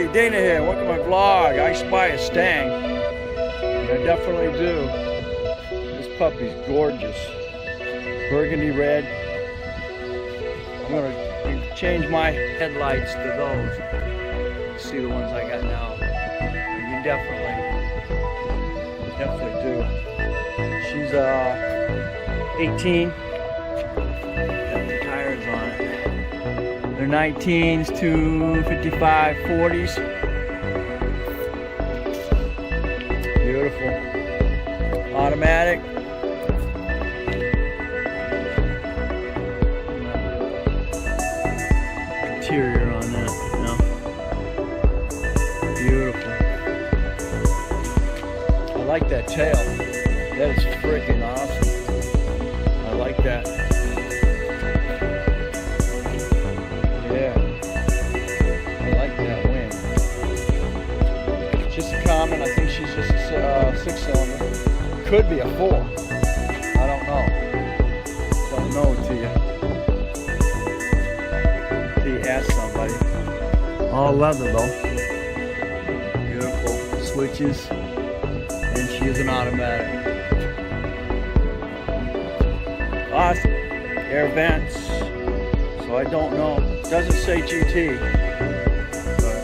everybody, Dana here. Welcome to my vlog. I spy a Stang, and I definitely do. This puppy's gorgeous. Burgundy red. I'm gonna change my headlights to those. See the ones I got now. And you definitely do. She's 18. Got the tires on it. They're 19s to 55, 40s. Beautiful. Automatic. Interior on that. No. Beautiful. I like that tail. That is freaking awesome. I like that. Yeah. I like that wing. Just a common. I think she's just a 6-cylinder. Could be a 4. I don't know. Don't know till you ask somebody. All leather though. Beautiful switches. And she is an automatic. Awesome. Air vents. So I don't know. It doesn't say GT. But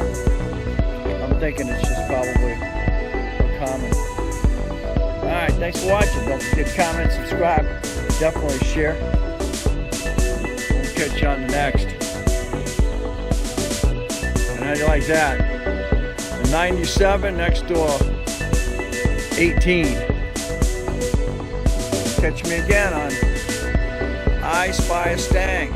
I'm thinking it's just probably a common. Alright, thanks for watching. Don't forget to comment, subscribe, definitely share. We'll catch you on the next. And how do you like that? The 97 next door. 18. Catch me again on I Spy a Stang.